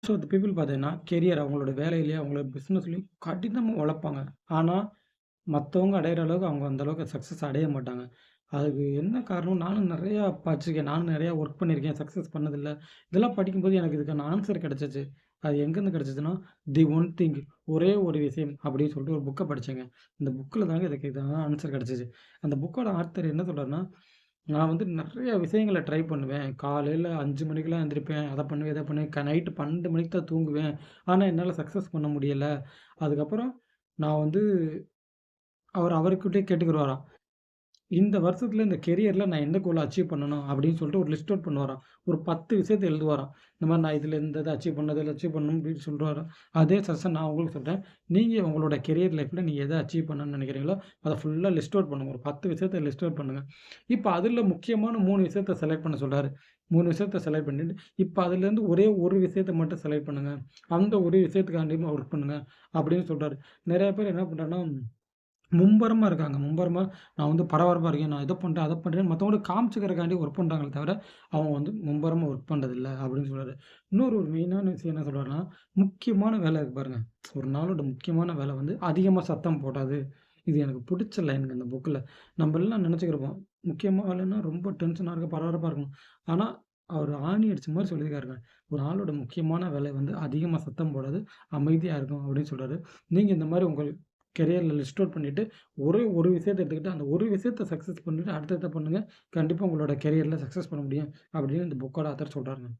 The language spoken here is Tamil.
ஸோ த பீப்பிள் பார்த்தீங்கன்னா, கெரியர் அவங்களோட வேலையிலயோ, அவங்களோட பிசினஸ்லயும் கடினமா உழைப்பாங்க. ஆனா, மத்தவங்க அடையிற அளவுக்கு அவங்க அந்த அளவுக்கு சக்சஸ் அடைய மாட்டாங்க. அதுக்கு என்ன காரணம்? நானும் நெறையா படிச்சிருக்கேன். நானும் நெறையா ஒர்க் பண்ணியிருக்கேன். சக்சஸ் பண்ணதில்ல. இதெல்லாம் படிக்கும்போது எனக்கு இதுக்கான ஆன்சர் கிடைச்சுச்சு. அது எங்கேருந்து கிடைச்சுச்சுன்னா, தி ஒன் திங் ஒரே ஒரு விஷயம் அப்படின்னு சொல்லிட்டு ஒரு புக்க படிச்சேங்க. இந்த புக்ல தாங்க இதுக்கு இதான ஆன்சர் கிடைச்சுச்சு. அந்த புக்கோட ஆத்தர் என்ன சொல்றாருன்னா, நான் வந்து நெறைய விஷயங்கள ட்ரை பண்ணுவேன். காலையில 5 மணிக்கெல்லாம் எந்திரிப்பேன். அத பண்ணுவேன், இத பண்ணுவேன். நைட்டு 12 மணிக்கு தான் தூங்குவேன். ஆனா, என்னால சக்சஸ் பண்ண முடியல. அதுக்கப்புறம் நான் வந்து அவருகிட்டயே கேட்டுக்கிருவாராம். இந்த வருஷத்துல இந்த கெரியர்ல நான் எந்த கோல அச்சீவ் பண்ணணும் அப்படின்னு சொல்லிட்டு ஒரு லிஸ்ட் அவுட் பண்ணுவாராம். ஒரு 10 விஷயத்த எழுதுவாராம். இந்த மாரி நான் இதுல இந்த இத அச்சீவ் பண்ணணும், இத அச்சீவ் பண்ணணும் அப்படின்னு சொல்றாராம். அதே சஜஷன் நான் உங்களுக்கு சொல்றேன். நீங்க உங்களோட கெரியர் லைஃப்ல நீங்க எத அச்சீவ் பண்ணணும்னு நெனைக்கிறீங்களோ, அத ஃபுல்லா லிஸ்ட் அவுட் பண்ணுங்க. ஒரு 10 விஷயத்த லிஸ்ட் அவுட் பண்ணுங்க. இப்ப அதுல முக்கியமான 3 விஷயத்த செலக்ட் பண்ண சொல்றாரு. 3 விஷயத்த செலக்ட் பண்ணிட்டு, இப்ப அதுலேருந்து ஒரே ஒரு விஷயத்த மட்டும் செலக்ட் பண்ணுங்க. அந்த ஒரு விஷயத்துக்காண்டி ஒர்க் பண்ணுங்க அப்படின்னு சொல்றாரு. நெறைய பேர் என்ன பண்றாங்கன்னா மும்பரமா இருக்காங்க. மும்பரமா நான் வந்து பரபரப்பா இருக்கேன். நான் இத பண்றேன், அத பண்றேன்னு மத்தவங்களுக்கு காமிச்சுக்கிறக்காண்டி ஒர்க் பண்றாங்களே தவிர, அவங்க வந்து மும்பரமா ஒர்க் பண்றதில்ல அப்படின்னு சொல்றாரு. இன்னொரு ஒரு மெயினான விஷயம் என்ன சொல்றாருன்னா, முக்கியமான வேலை இருக்கு பாருங்க. ஒரு நாளோட முக்கியமான வேலை வந்து அதிகமா சத்தம் போடாது. இது எனக்கு புடிச்ச லைன்ங்க இந்த புக்ல. நம்ம எல்லாம் நெனச்சுக்கிருப்போம். முக்கியமான வேலைன்னா ரொம்ப டென்ஷனா இருக்க, பரபரப்பா இருக்கணும். ஆனா, அவரு ஆணி அடிச்ச மாரி சொல்லியிருக்காருங்க. ஒரு ஆளோட முக்கியமான வேலை வந்து அதிகமா சத்தம் போடாது, அமைதியா இருக்கும் அப்படின்னு சொல்றாரு. நீங்க இந்த மாரி உங்க கெரியர்ல லிஸ்ட் அவுட் பண்ணிட்டு, ஒரே ஒரு விஷயத்த எடுத்துக்கிட்டு, அந்த ஒரு விஷயத்த சக்சஸ் பண்ணிட்டு அடுத்தத பண்ணுங்க. கண்டிப்பா உங்களோட கெரியர்ல சக்சஸ் பண்ண முடியும். அப்படின்னு இந்த புக்கோட ஆத்தர் சொல்றாருங்க.